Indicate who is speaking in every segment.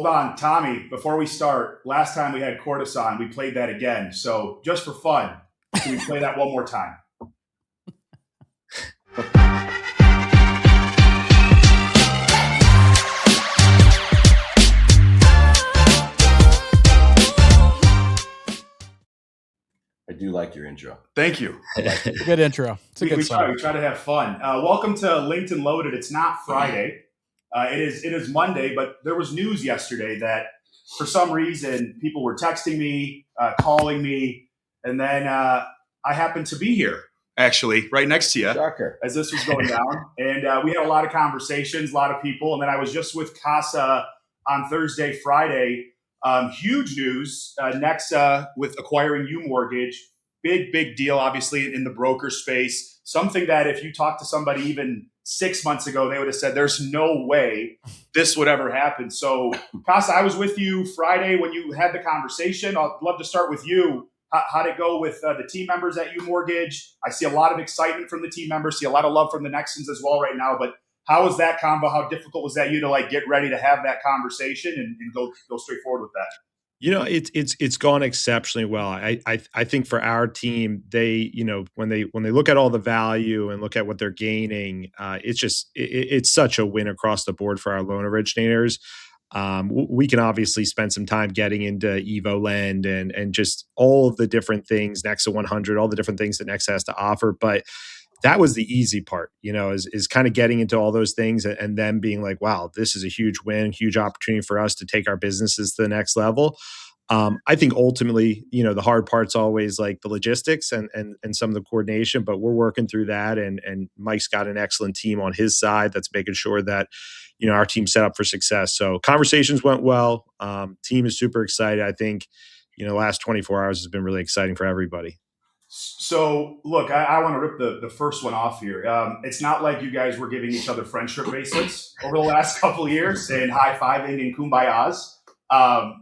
Speaker 1: Hold on, Tommy, before we start, last time we had Kortas on, we played that again. So just for fun, can we play that one more time?
Speaker 2: I do like your intro.
Speaker 1: Thank you.
Speaker 3: Good intro. It's a good song.
Speaker 1: We try to have fun. Welcome to LinkedIn Loaded. It's not Friday. It is Monday, but there was news yesterday that for some reason people were texting me, calling me, and then I happened to be here, actually, right next to you.
Speaker 2: Shocker.
Speaker 1: As this was going down. And we had a lot of conversations, a lot of people. And then I was just with Casa on Thursday, Friday. Huge news, Nexa with acquiring UMortgage. Big deal, obviously, in the broker space. Something that if you talk to somebody even 6 months ago, they would have said, there's no way this would ever happen. So, Casa, I was with you Friday when you had the conversation. I'd love to start with you. How'd it go with the team members at UMortgage? I see a lot of excitement from the team members, see a lot of love from the Nexans as well right now. But how was that combo? How difficult was that you to get ready to have that conversation and go straight forward with that?
Speaker 4: It's gone exceptionally well. I think for our team, they, when they look at all the value and look at what they're gaining, it's such a win across the board for our loan originators. We can obviously spend some time getting into Evo Lend and just all of the different things, Nexa 100, all the different things that Nexa has to offer. But that was the easy part, is kind of getting into all those things and then being like, wow, this is a huge win, huge opportunity for us to take our businesses to the next level. I think ultimately, the hard part's always like the logistics and some of the coordination, but we're working through that. And Mike's got an excellent team on his side that's making sure that, our team's set up for success. So conversations went well. Team is super excited. I think, last 24 hours has been really exciting for everybody.
Speaker 1: So, look, I want to rip the first one off here. It's not like you guys were giving each other friendship bracelets over the last couple of years and high-fiving and kumbayas.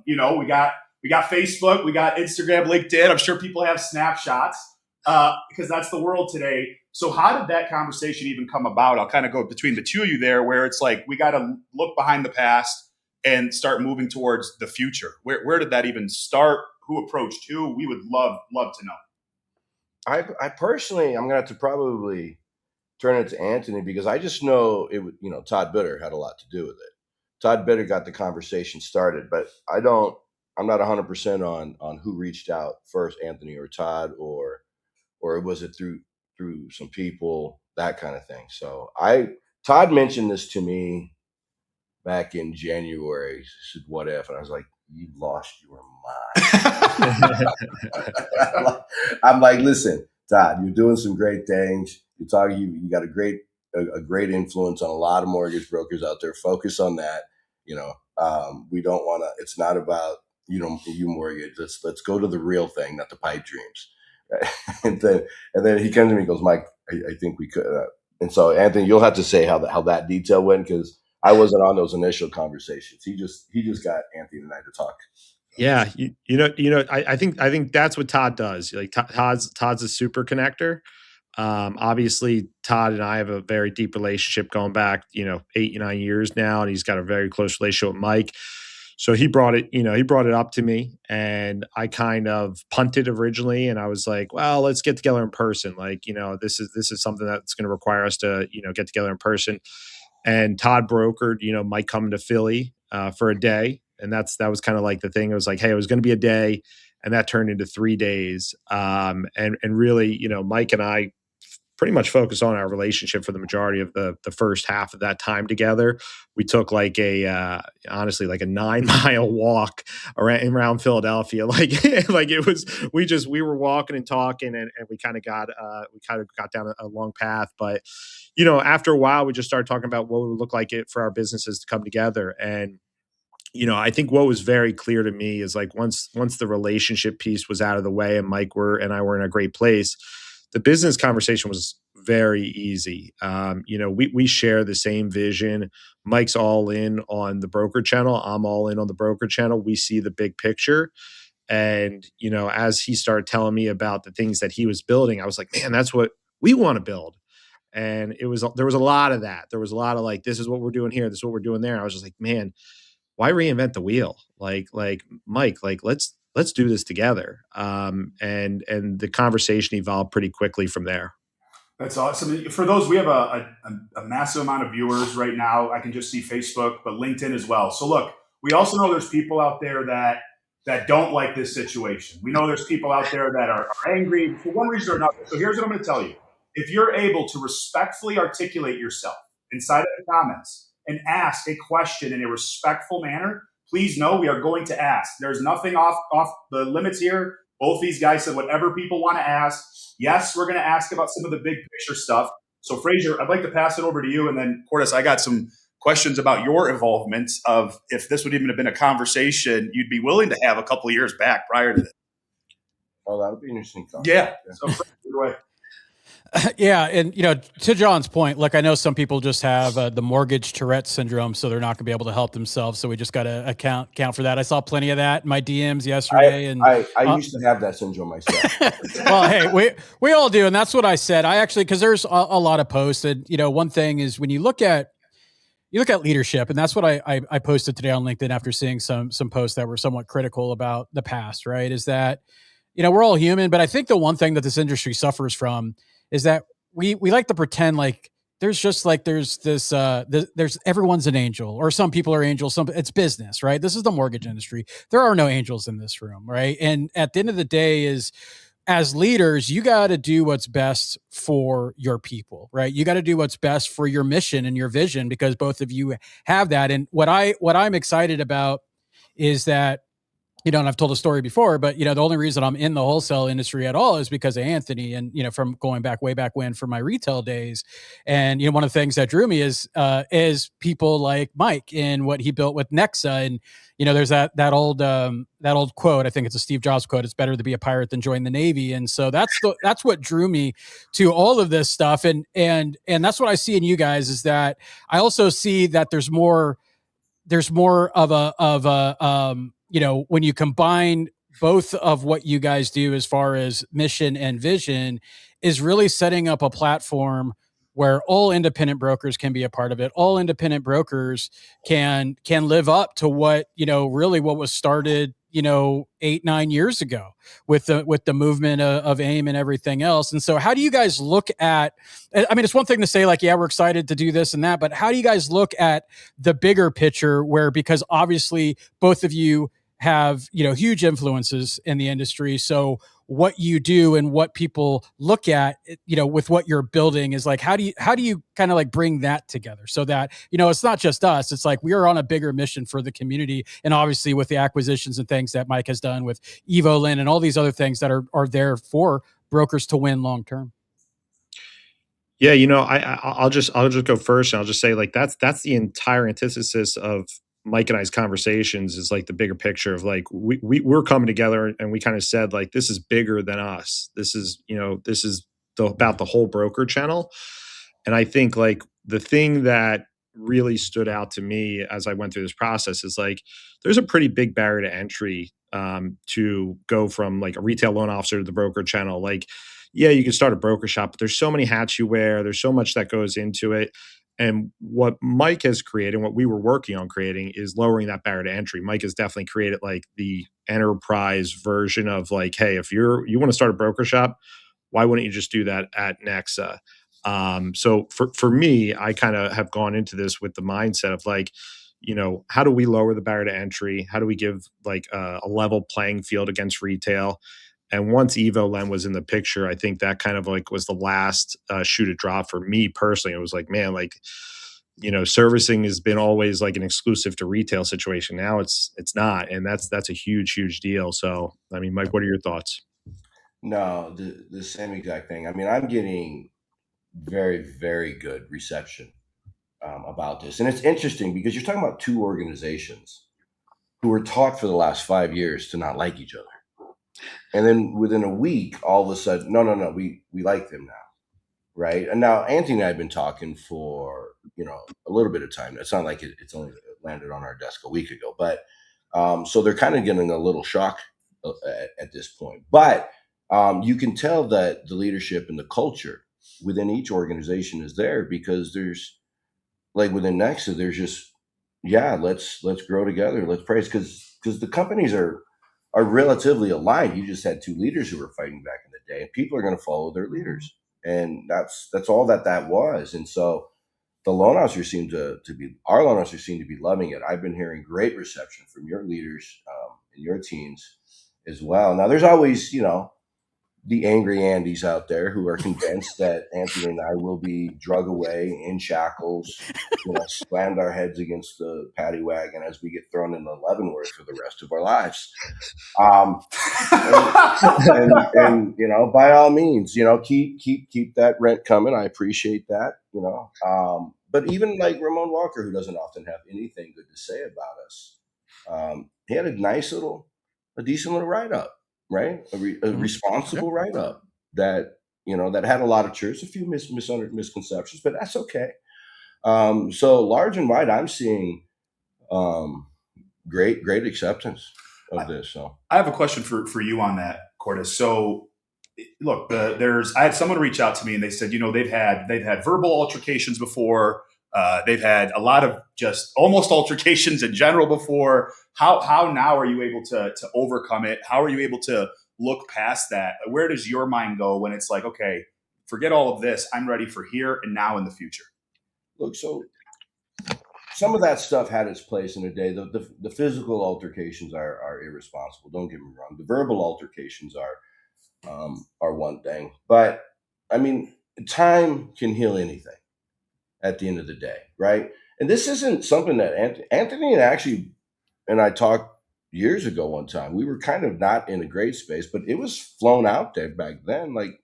Speaker 1: We got Facebook, we got Instagram, LinkedIn. I'm sure people have snapshots because that's the world today. So how did that conversation even come about? I'll kind of go between the two of you there where it's like we got to look behind the past and start moving towards the future. Where did that even start? Who approached who? We would love to know.
Speaker 2: I personally, I'm going to have to probably turn it to Anthony because I just know it. Todd Bitter had a lot to do with it. Todd Bitter got the conversation started, but I'm not 100% on who reached out first, Anthony or Todd, or was it through some people, that kind of thing. So Todd mentioned this to me back in January. He said, "What if?" And I was like, "You lost your mind." I'm like, listen, Todd, you're doing some great things. You're talking. You got a great influence on a lot of mortgage brokers out there. Focus on that. We don't want to. It's not about UMortgage. Let's go to the real thing, not the pipe dreams. and then he comes to me and goes, "Mike, I think we could." And so, Anthony, you'll have to say how that detail went because I wasn't on those initial conversations. He just got Anthony and I to talk.
Speaker 4: Yeah, I think that's what Todd does. Like Todd's a super connector. Obviously, Todd and I have a very deep relationship going back, 8-9 years now, and he's got a very close relationship with Mike. So he brought it up to me, and I kind of punted originally, and I was like, well, let's get together in person. Like, this is something that's going to require us to, get together in person. And Todd brokered, Mike coming to Philly for a day. And that was kind of like the thing. It was like, hey, it was going to be a day, and that turned into 3 days. And really, Mike and I pretty much focused on our relationship for the majority of the first half of that time together. We took honestly like a 9-mile walk around Philadelphia. We were walking and talking and we kind of got down a long path. But, after a while, we just started talking about what would look like it for our businesses to come together. And, I think what was very clear to me is like once the relationship piece was out of the way and Mike and I were in a great place, the business conversation was very easy. We share the same vision. Mike's all in on the broker channel. I'm all in on the broker channel. We see the big picture. And, as he started telling me about the things that he was building, I was like, man, that's what we want to build. And there was a lot of that. There was a lot of like, this is what we're doing here. This is what we're doing there. I was just like, man, why reinvent the wheel? Like Mike, like let's do this together. And the conversation evolved pretty quickly from there.
Speaker 1: That's awesome. For those, we have a massive amount of viewers right now. I can just see Facebook, but LinkedIn as well. So look, we also know there's people out there that don't like this situation. We know there's people out there that are angry for one reason or another. So here's what I'm going to tell you. If you're able to respectfully articulate yourself inside of the comments and ask a question in a respectful manner, please know we are going to ask. There's nothing off the limits here. Both these guys said whatever people want to ask. Yes, we're going to ask about some of the big picture stuff. So Frazier, I'd like to pass it over to you. And then Kortas, I got some questions about your involvement of if this would even have been a conversation you'd be willing to have a couple of years back prior to this.
Speaker 2: Oh, that would be interesting.
Speaker 1: Yeah. So Frazier, away.
Speaker 3: Yeah, and to John's point, look, I know some people just have the mortgage Tourette syndrome, so they're not going to be able to help themselves. So we just got to account for that. I saw plenty of that in my DMs yesterday,
Speaker 2: I used to have that syndrome myself.
Speaker 3: Well, hey, we all do, and that's what I said. I actually, because there's a lot of posts, and one thing is when you look at leadership, and that's what I posted today on LinkedIn after seeing some posts that were somewhat critical about the past. Right? Is that we're all human, but I think the one thing that this industry suffers from is that we like to pretend like there's this there's everyone's an angel, or some people are angels. It's business, right? This is the mortgage industry. There are no angels in this room, right? And at the end of the day, is as leaders, you got to do what's best for your people, right? You got to do what's best for your mission and your vision, because both of you have that. And what I'm excited about is that and I've told a story before, but the only reason I'm in the wholesale industry at all is because of Anthony, and from going back way back when for my retail days. And one of the things that drew me is people like Mike and what he built with Nexa. And there's that old quote. I think it's a Steve Jobs quote. It's better to be a pirate than join the Navy. And so that's what drew me to all of this stuff. And that's what I see in you guys, is that I also see that there's more of a when you combine both of what you guys do as far as mission and vision, is really setting up a platform where all independent brokers can be a part of it. All independent brokers can live up to what, really what was started, 8-9 years ago with the movement of AIME and everything else. And so how do you guys look at, I mean, it's one thing to say like, yeah, we're excited to do this and that, but how do you guys look at the bigger picture because obviously both of you have, huge influences in the industry. So what you do and what people look at, with what you're building is like, how do you kind of like bring that together so that, it's not just us, it's like we are on a bigger mission for the community. And obviously with the acquisitions and things that Mike has done with Evolin and all these other things that are there for brokers to win long-term.
Speaker 4: Yeah, I'll just go first, and I'll just say like that's the entire antithesis of Mike and I's conversations, is like the bigger picture of like we're coming together, and we kind of said like this is bigger than us. This is about the whole broker channel. And I think like the thing that really stood out to me as I went through this process is like there's a pretty big barrier to entry to go from like a retail loan officer to the broker channel. Like, yeah, you can start a broker shop, but there's so many hats you wear. There's so much that goes into it. And what Mike has created, what we were working on creating, is lowering that barrier to entry. Mike has definitely created like the enterprise version of like, hey, if you want to start a broker shop, why wouldn't you just do that at Nexa? So for me, I kind of have gone into this with the mindset of like, how do we lower the barrier to entry? How do we give like a level playing field against retail? And once Evolin was in the picture, I think that kind of like was the last shoe to drop for me personally. It was like, man, like, servicing has been always like an exclusive to retail situation. Now it's not. And that's a huge, huge deal. So, I mean, Mike, what are your thoughts?
Speaker 2: No, the same exact thing. I mean, I'm getting very, very good reception about this. And it's interesting because you're talking about two organizations who were taught for the last 5 years to not like each other. And then within a week, all of a sudden, no, we like them now, right? And now Anthony and I have been talking for, a little bit of time. It's not like it's only landed on our desk a week ago. But so they're kind of getting a little shock at this point. But you can tell that the leadership and the culture within each organization is there, because there's like within Nexa, there's just yeah, let's grow together. Let's praise, because the companies are relatively aligned. You just had two leaders who were fighting back in the day, and people are going to follow their leaders, and that's all that was. And so the loan officers seem to be our loan officers seem to be loving it. I've been hearing great reception from your leaders and your teams as well. Now, there's always, the angry Andys out there who are convinced that Anthony and I will be drug away in shackles, slammed our heads against the paddy wagon as we get thrown into Leavenworth for the rest of our lives. And by all means, keep that rent coming. I appreciate that, but even like Ramon Walker, who doesn't often have anything good to say about us, he had a decent little write up, right? A responsible write up that had a lot of truths, a few misconceptions, but that's okay. So large and wide, I'm seeing great acceptance of this. So
Speaker 1: I have a question for you on that, Kortas. So look, I had someone reach out to me and they said, they've had verbal altercations before. They've had a lot of just almost altercations in general before. How now are you able to overcome it? How are you able to look past that? Where does your mind go when it's like, okay, forget all of this. I'm ready for here and now in the future.
Speaker 2: Look, so some of that stuff had its place in a day. The physical altercations are irresponsible. Don't get me wrong. The verbal altercations are one thing, but I mean, time can heal anything at the end of the day, right? And this isn't something that Anthony and I talked years ago one time. We were kind of not in a great space, but it was flown out there back then. Like,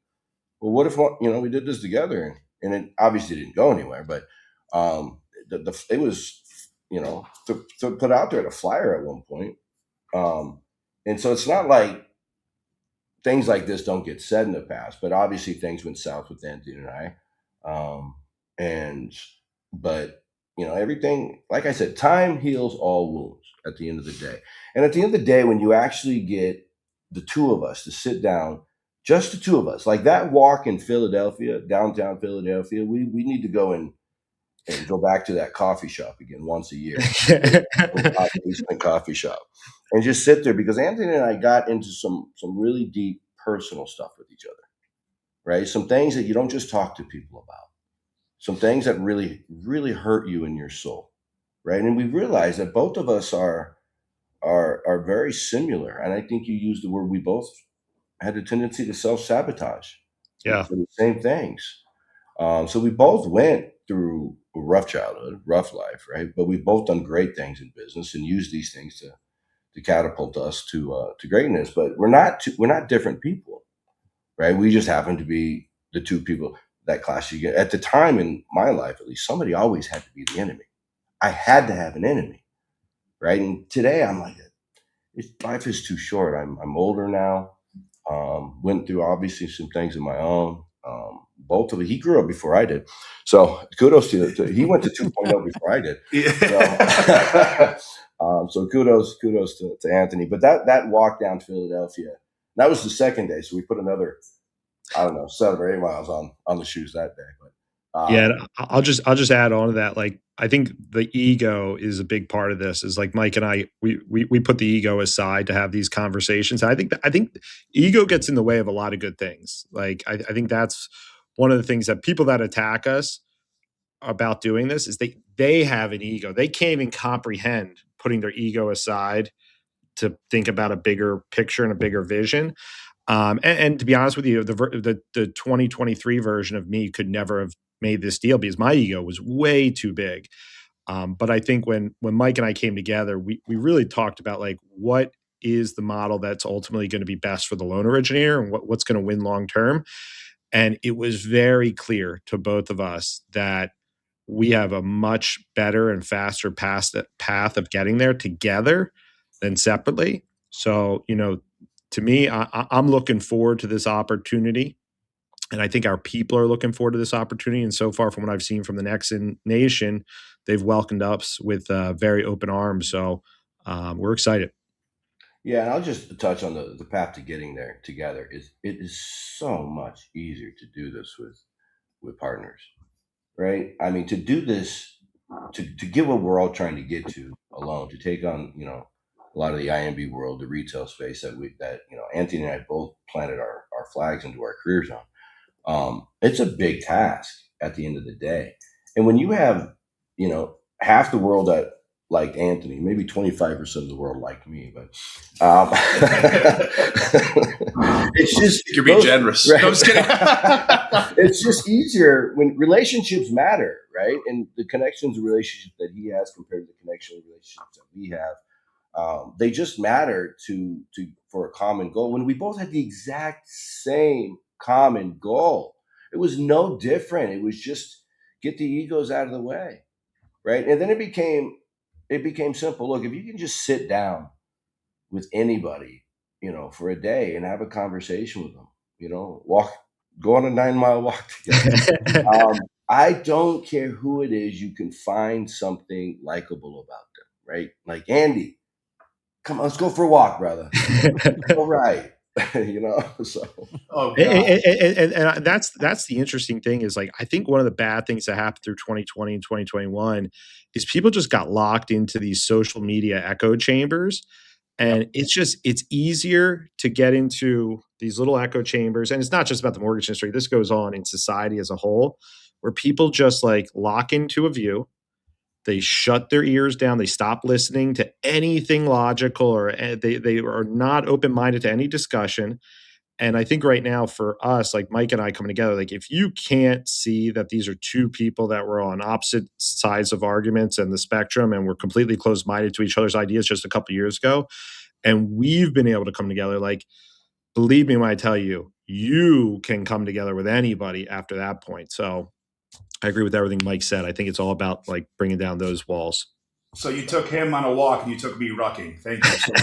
Speaker 2: well, what if we did this together? And it obviously didn't go anywhere, but it was to put out there at a flyer at one point. And so it's not like things like this don't get said in the past, but obviously things went south with Anthony and I. But everything, like I said, time heals all wounds at the end of the day. And at the end of the day, when you actually get the two of us to sit down, just the two of us, like that walk in Philadelphia, downtown Philadelphia, we need to go and go back to that coffee shop again once a year, coffee shop, and just sit there, because Anthony and I got into some really deep personal stuff with each other, right? Some things that you don't just talk to people about, some things that really, really hurt you in your soul, right? And we realized that both of us are very similar, and I think you used the word, we both had a tendency to self-sabotage for the same things. So we both went through a rough childhood, rough life, right? But we've both done great things in business and used these things to catapult us to greatness. But we're not different people, right? We just happen to be the two people that clash you get. At the time in my life, at least, somebody always had to be the enemy. I had to have an enemy, right? And today I'm like, life is too short. I'm older now. Went through obviously some things of my own. Both of it. He grew up before I did, so kudos to he went to 2.0 before I did. So kudos to Anthony. But that walk down Philadelphia, that was the second day. So we put another, I don't know, 7 or 8 miles on the shoes that day. But
Speaker 4: I'll just add on to that. Like, I think the ego is a big part of this. Is like Mike and I, we put the ego aside to have these conversations. And I think ego gets in the way of a lot of good things. Like, I think that's one of the things that people that attack us about doing this is they have an ego. They can't even comprehend putting their ego aside to think about a bigger picture and a bigger vision. And to be honest with you, the 2023 version of me could never have made this deal because my ego was way too big. But I think when Mike and I came together, we really talked about like what is the model that's ultimately going to be best for the loan originator and what's going to win long term. And it was very clear to both of us that we have a much better and faster path of getting there together than separately. So, to me, I'm looking forward to this opportunity. And I think our people are looking forward to this opportunity. And so far, from what I've seen from the Nexen Nation, they've welcomed us with very open arms. So we're excited.
Speaker 2: Yeah, and I'll just touch on the path to getting there together. It is so much easier to do this with partners, right? I mean, to do this to get what we're all trying to get to alone, to take on, a lot of the IMB world, the retail space that Anthony and I both planted our flags into our careers on. It's a big task at the end of the day. And when you have, half the world that like Anthony, maybe 25% of the world like me, but it's just,
Speaker 5: you're being generous.
Speaker 2: Right?
Speaker 5: No, I'm just kidding.
Speaker 2: It's just easier when relationships matter, right? And the connections and relationships that he has compared to the connection and relationships that we have, they just matter for a common goal. When we both had the exact same common goal, it was no different. It was just get the egos out of the way, right? And then it became simple. Look, if you can just sit down with anybody, for a day and have a conversation with them, go on a 9-mile walk together. I don't care who it is, you can find something likable about them, right? Like, Andy, come on, let's go for a walk, brother. All right. So.
Speaker 1: Oh, God.
Speaker 4: And that's the interesting thing is, like, I think one of the bad things that happened through 2020 and 2021 is people just got locked into these social media echo chambers. And it's easier to get into these little echo chambers. And it's not just about the mortgage industry. This goes on in society as a whole, where people just like lock into a view. They shut their ears down. They stop listening to anything logical, or they are not open-minded to any discussion. And I think right now for us, like Mike and I coming together, like if you can't see that these are two people that were on opposite sides of arguments and the spectrum, and we're completely closed-minded to each other's ideas just a couple of years ago, and we've been able to come together, like, believe me when I tell you, you can come together with anybody after that point. So I agree with everything Mike said. I think it's all about like bringing down those walls.
Speaker 1: So you took him on a walk and you took me rucking. Thank you so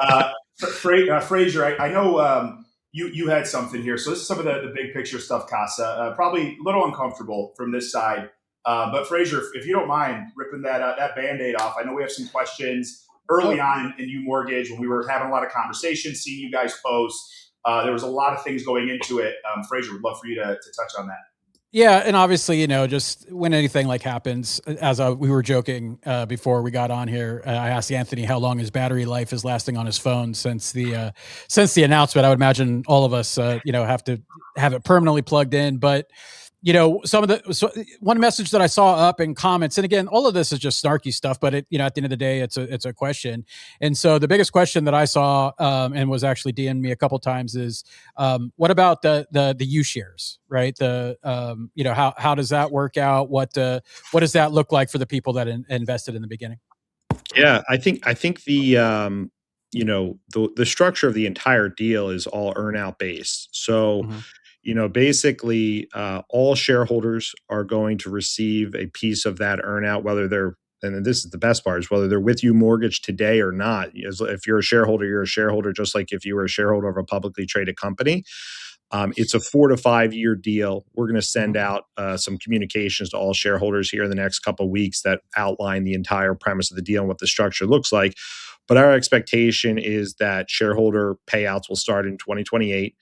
Speaker 1: much. Frazier, I know you had something here. So this is some of the big picture stuff, Casa. Probably a little uncomfortable from this side. But Frazier, if you don't mind ripping that Band-Aid off, I know we have some questions early on in U-Mortgage when we were having a lot of conversations, seeing you guys post. There was a lot of things going into it. Frazier, would love for you to touch on that.
Speaker 3: Yeah, and obviously, just when anything like happens, as we were joking before we got on here, I asked Anthony how long his battery life is lasting on his phone since the announcement. I would imagine all of us, have to have it permanently plugged in. But one message that I saw up in comments, and again, all of this is just snarky stuff, but at the end of the day, it's a question. And so the biggest question that I saw, and was actually DM'd me a couple times is, what about the U shares, right? How does that work out? What does that look like for the people that invested in the beginning?
Speaker 4: Yeah, I think the the structure of the entire deal is all earnout based. So, basically, all shareholders are going to receive a piece of that earnout, whether they're, and this is the best part, is whether they're with U-Mortgage today or not. If you're a shareholder, you're a shareholder, just like if you were a shareholder of a publicly traded company. It's a 4 to 5 year deal. We're going to send out some communications to all shareholders here in the next couple of weeks that outline the entire premise of the deal and what the structure looks like. But our expectation is that shareholder payouts will start in 2028.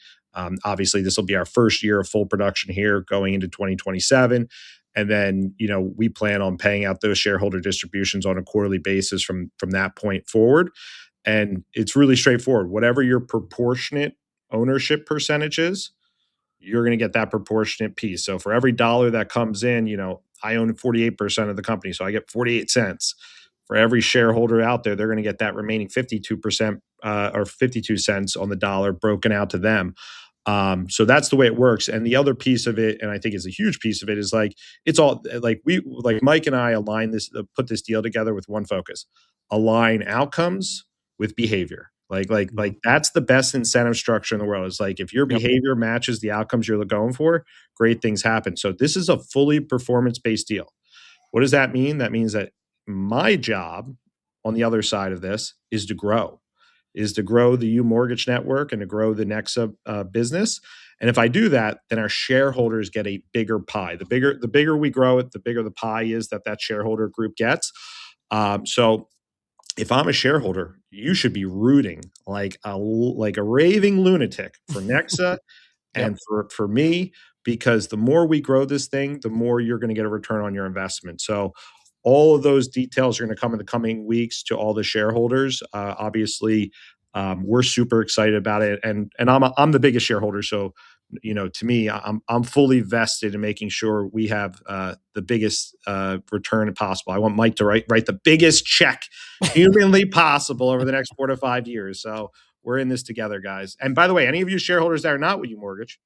Speaker 4: Obviously, this will be our first year of full production here going into 2027. And then, we plan on paying out those shareholder distributions on a quarterly basis from that point forward. And it's really straightforward. Whatever your proportionate ownership percentages, you're going to get that proportionate piece. So for every dollar that comes in, I own 48% of the company, so I get 48 cents. For every shareholder out there, they're going to get that remaining 52% or 52 cents on the dollar broken out to them. So that's the way it works. And the other piece of it, and I think is a huge piece of it, is like, it's all like Mike and I put this deal together with one focus: align outcomes with behavior. Like that's the best incentive structure in the world. It's like, if your behavior matches the outcomes you're going for, great things happen. So this is a fully performance-based deal. What does that mean? That means that my job on the other side of this is to grow the U-Mortgage network and to grow the Nexa business. And if I do that, then our shareholders get a bigger pie. The bigger we grow it, the bigger the pie is that shareholder group gets. So if I'm a shareholder, you should be rooting like a raving lunatic for Nexa and for me, because the more we grow this thing, the more you're going to get a return on your investment. So All of those details are going to come in the coming weeks to all the shareholders. Obviously, we're super excited about it, and I'm the biggest shareholder, so to me, I'm fully vested in making sure we have the biggest return possible. I want Mike to write the biggest check humanly possible over the next 4 to 5 years. So we're in this together, guys. And by the way, any of you shareholders that are not with you mortgage,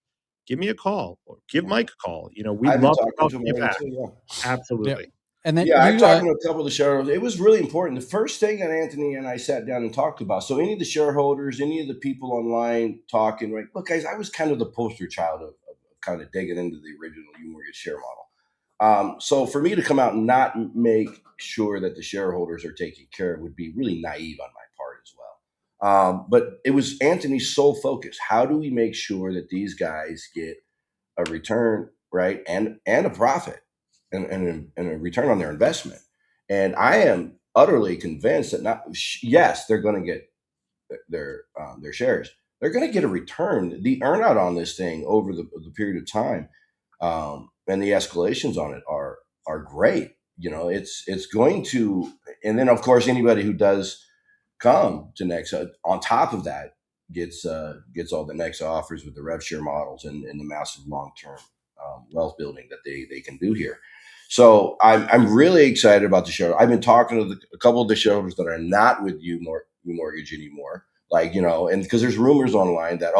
Speaker 4: give me a call or give Mike a call. We'd
Speaker 2: I've been
Speaker 4: love to
Speaker 2: talking
Speaker 4: talk
Speaker 2: to
Speaker 4: to
Speaker 2: him
Speaker 4: you
Speaker 2: already
Speaker 4: back.
Speaker 2: too. Yeah.
Speaker 4: Absolutely.
Speaker 3: And then
Speaker 2: Yeah, I
Speaker 3: you,
Speaker 2: talked to a couple of the shareholders. It was really important. The first thing that Anthony and I sat down and talked about. So any of the shareholders, any of the people online talking, right? Look, guys, I was kind of the poster child of kind of digging into the original U-Mortgage share model. So for me to come out and not make sure that the shareholders are taken care of would be really naive on my part as well. But it was Anthony's sole focus. How do we make sure that these guys get a return, right, and a profit, and a return on their investment? And I am utterly convinced that yes, they're going to get their shares. They're going to get a return. The earnout on this thing over the period of time, and the escalations on it are great. It's going to, and then of course anybody who does come to Nexa on top of that gets all the Nexa offers with the rev share models and the massive long-term wealth building that they can do here. So I'm really excited about the show. I've been talking to a couple of the shareholders that are not with you mortgage anymore, and because there's rumors online that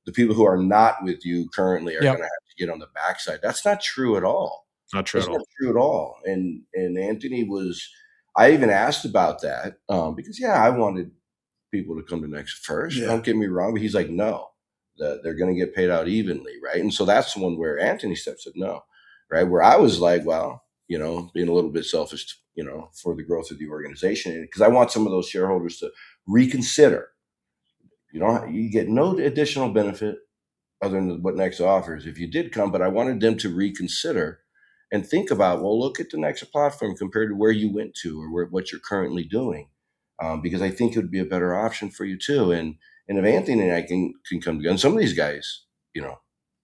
Speaker 2: the people who are not with you currently are going to have to get on the backside. That's not true at all.
Speaker 4: Not true
Speaker 2: That's
Speaker 4: at all.
Speaker 2: not true at all. And Anthony I even asked about that because I wanted people to come to Next first.
Speaker 1: Yeah.
Speaker 2: Don't get me wrong, but he's like, no, that they're going to get paid out evenly, right? And so that's the one where Anthony steps said no, right? Where I was like, well, being a little bit selfish, for the growth of the organization, because I want some of those shareholders to reconsider. You get no additional benefit other than what Next offers if you did come, but I wanted them to reconsider and think about, well, look at the Next platform compared to where you went to or what you're currently doing, because I think it would be a better option for you too. And if Anthony and I can come together, and some of these guys,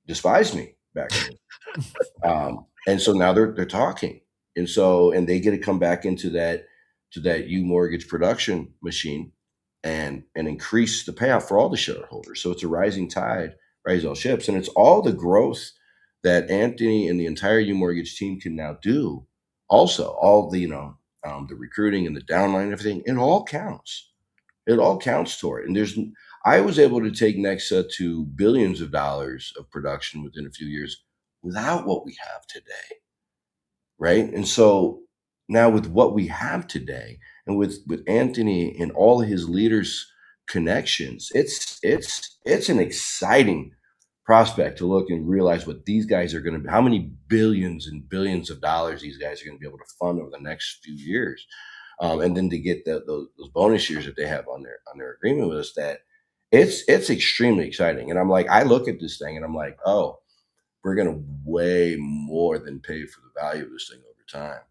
Speaker 2: despised me back then, and so now they're talking, and they get to come back into that U-Mortgage production machine and increase the payout for all the shareholders. So it's a rising tide, rise all ships, and it's all the growth that Anthony and the entire U-Mortgage team can now do. Also, all the the recruiting and the downline and everything, it all counts. It all counts toward it. And I was able to take Nexa to billions of dollars of production within a few years without what we have today, right? And so now with what we have today, and with Anthony and all his leaders' connections, it's an exciting prospect to look and realize what these guys are going to be, how many billions and billions of dollars these guys are going to be able to fund over the next few years, and then to get those bonus years that they have on their agreement with us. That it's extremely exciting. And I'm like, I look at this thing and I'm like, oh, we're going to way more than pay for the value of this thing over time.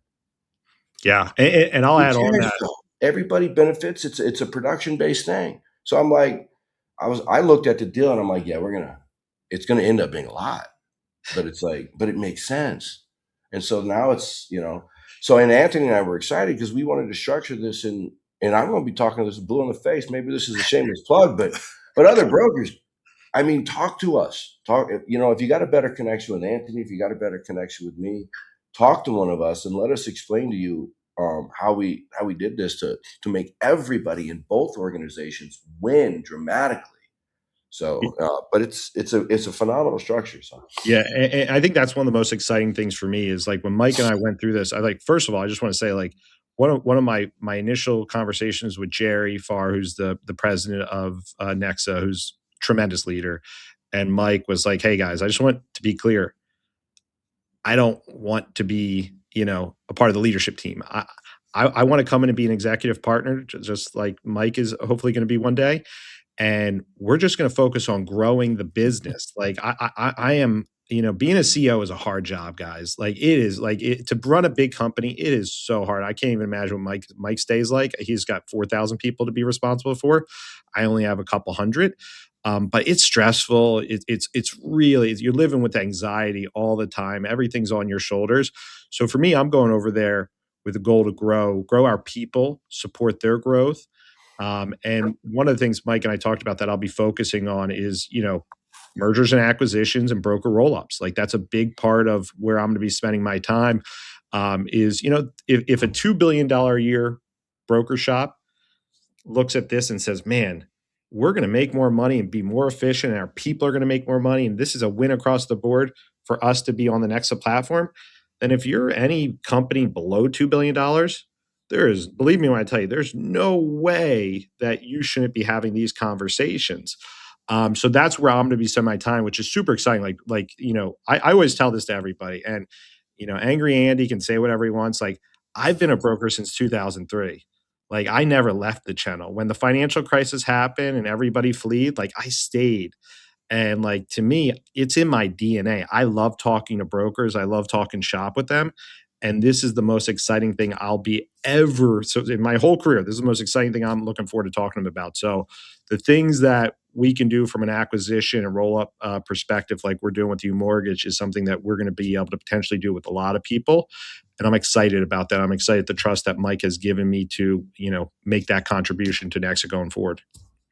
Speaker 4: Yeah, and I'll add on that.
Speaker 2: Everybody benefits. It's a production based thing. So I'm like, I looked at the deal and I'm like, yeah, it's gonna end up being a lot, but but it makes sense. And so now it's so, and Anthony and I were excited because we wanted to structure this, and I'm going to be talking to this blue in the face. Maybe this is a shameless plug, but other brokers, I mean, talk to us. If you got a better connection with Anthony, if you got a better connection with me, talk to one of us and let us explain to you how we did this to make everybody in both organizations win dramatically. So, but it's a phenomenal structure. So
Speaker 4: yeah, and I think that's one of the most exciting things for me is like when Mike and I went through this. First of all, I just want to say one of my initial conversations with Jerry Farr, who's the president of Nexa, who's a tremendous leader, and Mike was like, "Hey guys, I just want to be clear. I don't want to be a part of the leadership team. I want to come in and be an executive partner, just like Mike is hopefully going to be one day." And we're just going to focus on growing the business. Like I am, being a CEO is a hard job, guys. Like it is to run a big company. It is so hard. I can't even imagine what Mike's days like. He's got 4,000 people to be responsible for. I only have a couple hundred. But it's stressful. It's really, you're living with anxiety all the time. Everything's on your shoulders. So for me, I'm going over there with the goal to grow our people, support their growth. And one of the things Mike and I talked about that I'll be focusing on is, mergers and acquisitions and broker roll-ups. Like that's a big part of where I'm going to be spending my time. Is, if a $2 billion a year broker shop looks at this and says, man, we're going to make more money and be more efficient, and our people are going to make more money, and this is a win across the board for us to be on the Nexa platform, then if you're any company below $2 billion, believe me when I tell you, there's no way that you shouldn't be having these conversations. So that's where I'm going to be spending my time, which is super exciting. I always tell this to everybody, and, Angry Andy can say whatever he wants. Like, I've been a broker since 2003. Like, I never left the channel. When the financial crisis happened and everybody fled, like, I stayed. And like, to me, it's in my DNA. I love talking to brokers. I love talking shop with them. And this is the most exciting thing I'll be ever. So in my whole career, this is the most exciting thing I'm looking forward to talking to them about. So the things that we can do from an acquisition and roll up perspective, like we're doing with U Mortgage, is something that we're going to be able to potentially do with a lot of people. And I'm excited about that. I'm excited the trust that Mike has given me to, make that contribution to Nexa going forward.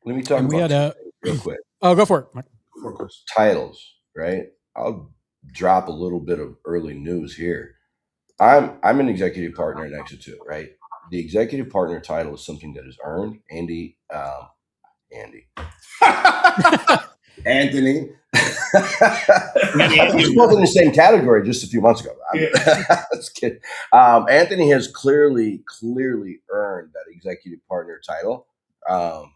Speaker 2: Let me talk about real quick.
Speaker 3: Oh, go for it, Mike.
Speaker 2: Titles, right? I'll drop a little bit of early news here. I'm an executive partner at Nexa too, right? The executive partner title is something that is earned. Anthony. He's both in the same category just a few months ago. Let's kidding. Anthony has clearly earned that executive partner title on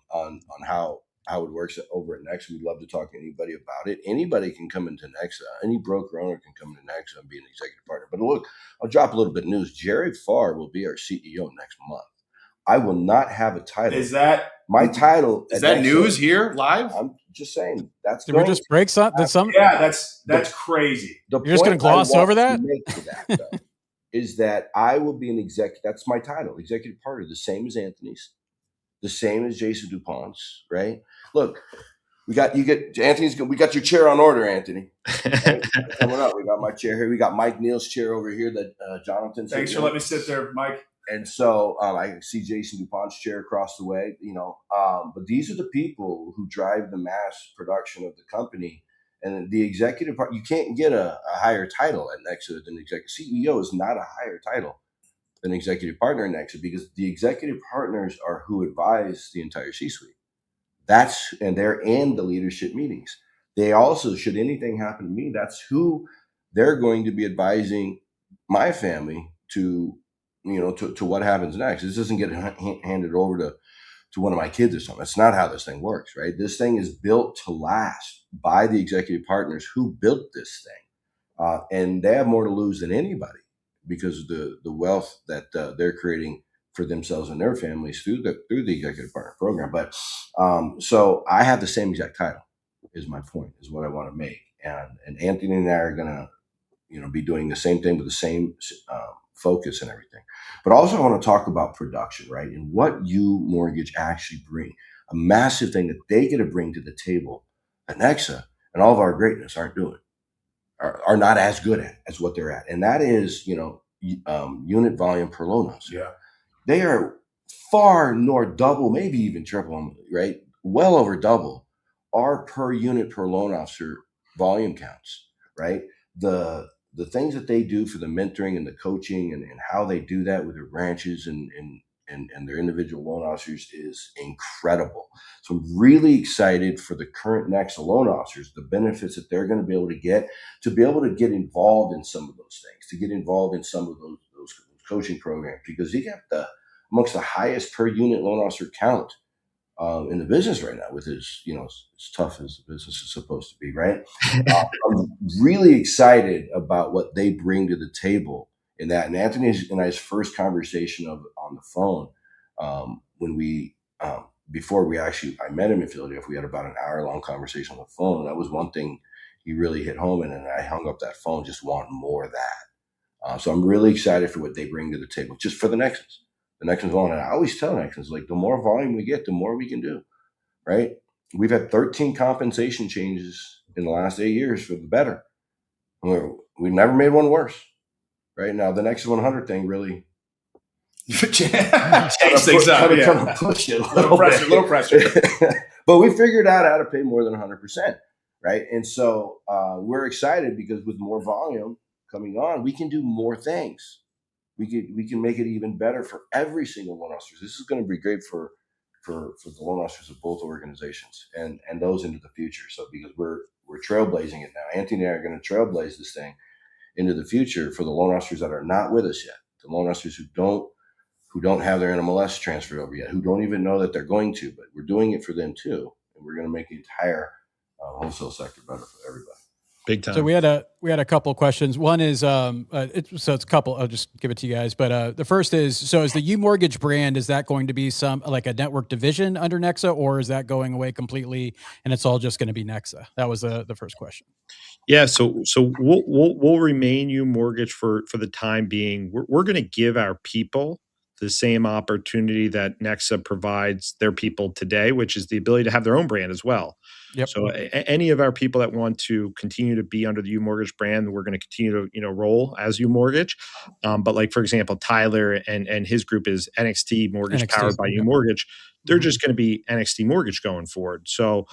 Speaker 2: how it works over at Nexa. We'd love to talk to anybody about it. Anybody can come into Nexa. Any broker owner can come into Nexa and be an executive partner. But look, I'll drop a little bit of news. Jared Farr will be our CEO next month. I will not have a title.
Speaker 1: Is that
Speaker 2: my title?
Speaker 1: Is that Nexa news here live?
Speaker 2: I'm just saying that's.
Speaker 3: Did we just break something?
Speaker 1: Yeah, that's crazy.
Speaker 3: You're just going to gloss over that?
Speaker 2: Is that I will be an executive. That's my title, executive partner, the same as Anthony's, the same as Jason DuPont's, right? Look, we got your chair on order, Anthony. Right? Coming up, we got my chair here. We got Mike Neal's chair over here that Jonathon.
Speaker 1: Thanks for letting me sit there, Mike.
Speaker 2: And so I see Jason DuPont's chair across the way, but these are the people who drive the mass production of the company. And the executive part, you can't get a higher title at Nexa than executive. CEO is not a higher title than executive partner in Nexa, because the executive partners are who advise the entire C-suite. And they're in the leadership meetings. They also, should anything happen to me, that's who they're going to be advising my family to what happens next. This doesn't get handed over to one of my kids or something. That's not how this thing works, right? This thing is built to last by the executive partners who built this thing. And they have more to lose than anybody because of the wealth that they're creating for themselves and their families through the executive partner program. But so I have the same exact title, is my point, is what I want to make. And Anthony and I are going to be doing the same thing with the same focus and everything. But also I want to talk about production, right? And what U Mortgage actually bring. A massive thing that they get to bring to the table at Nexa, and all of our greatness are not as good at as what they're at. And that is, unit volume per loan officer.
Speaker 1: Yeah.
Speaker 2: They are far nor double, maybe even triple, right? Well over double our per unit per loan officer volume counts, right? The things that they do for the mentoring and the coaching and how they do that with their branches and their individual loan officers is incredible. So I'm really excited for the current Nexa loan officers, the benefits that they're going to be able to get involved in some of those things, to get involved in some of those coaching programs, because they got amongst the highest per unit loan officer count in the business right now, with as tough as the business is supposed to be, right? I'm really excited about what they bring to the table in that. And Anthony and I's first conversation on the phone, when we before I met him in Philadelphia, we had about an hour-long conversation on the phone. And that was one thing he really hit home in, and I hung up that phone just wanting more of that. So I'm really excited for what they bring to the table, just for the Nexans. The Nexans on. And I always tell Nexans, like, the more volume we get, the more we can do, right? We've had 13 compensation changes in the last 8 years for the better. We've never made one worse, right? Now, the Nexa 100 thing really
Speaker 1: Change things up.
Speaker 2: Kind of push it a
Speaker 1: little pressure.
Speaker 2: But we figured out how to pay more than 100%, right? And so we're excited because with more volume coming on, we can do more things. We can make it even better for every single loan officer. This is going to be great for the loan officers of both organizations and those into the future. So because we're trailblazing it now, Anthony and I are going to trailblaze this thing into the future for the loan officers that are not with us yet, the loan officers who don't have their NMLS transferred over yet, who don't even know that they're going to, but we're doing it for them too, and we're going to make the entire wholesale sector better for everybody.
Speaker 4: Big time.
Speaker 3: So we had a couple of questions. One is it's a couple. I'll just give it to you guys. But the first is, so is the UMortgage brand, is that going to be some like a network division under Nexa, or is that going away completely and it's all just going to be Nexa? That was the first question.
Speaker 4: Yeah, so we'll remain UMortgage for the time being. We're going to give our people the same opportunity that Nexa provides their people today, which is the ability to have their own brand as well.
Speaker 3: Yep.
Speaker 4: So any of our people that want to continue to be under the UMortgage brand, we're going to continue to roll as UMortgage. But like, for example, Tyler and his group is NXT Mortgage powered by UMortgage. They're just going to be NXT Mortgage going forward. So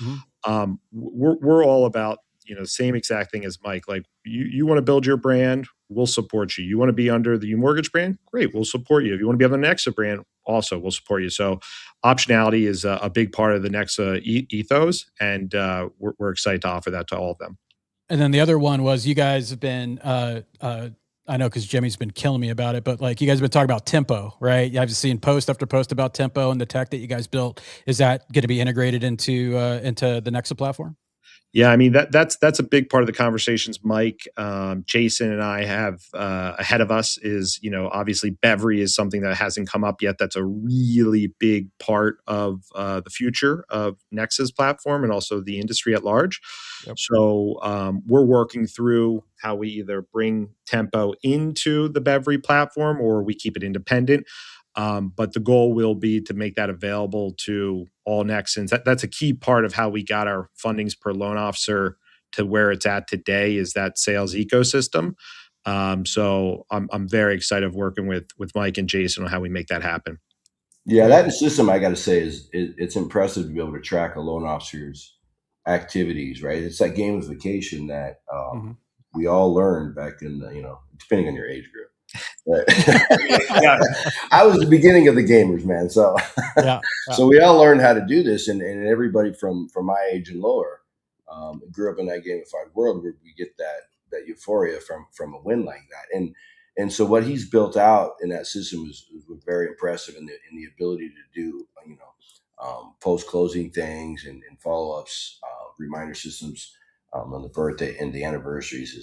Speaker 4: we're all about the same exact thing as Mike. Like you want to build your brand, we'll support you. You want to be under the UMortgage brand, great, we'll support you. If you want to be on the Nexa brand, also we'll support you. So optionality is a big part of the Nexa ethos, and we're excited to offer that to all of them.
Speaker 3: And then the other one was, you guys have been I know because Jimmy's been killing me about it, but like you guys have been talking about Tempo, right? I've seen post after post about Tempo and the tech that you guys built. Is that going to be integrated into the Nexa platform?
Speaker 4: Yeah, I mean that's a big part of the conversations Mike, Jason, and I have ahead of us. Is obviously Bevry is something that hasn't come up yet. That's a really big part of the future of Nexa's platform and also the industry at large. Yep. So we're working through how we either bring Tempo into the Bevry platform or we keep it independent. But the goal will be to make that available to all Nexans. That's a key part of how we got our fundings per loan officer to where it's at today, is that sales ecosystem. So I'm very excited of working with Mike and Jason on how we make that happen.
Speaker 2: Yeah, that system, I got to say, it's impressive to be able to track a loan officer's activities, right? It's that gamification that we all learned back in the, depending on your age group. Yeah. I was the beginning of the gamers, man. So, so we all learned how to do this, and everybody from my age and lower grew up in that gamified world where we get that euphoria from a win like that. And so what he's built out in that system was very impressive in the ability to do post closing things and follow ups, reminder systems. On the birthday and the anniversaries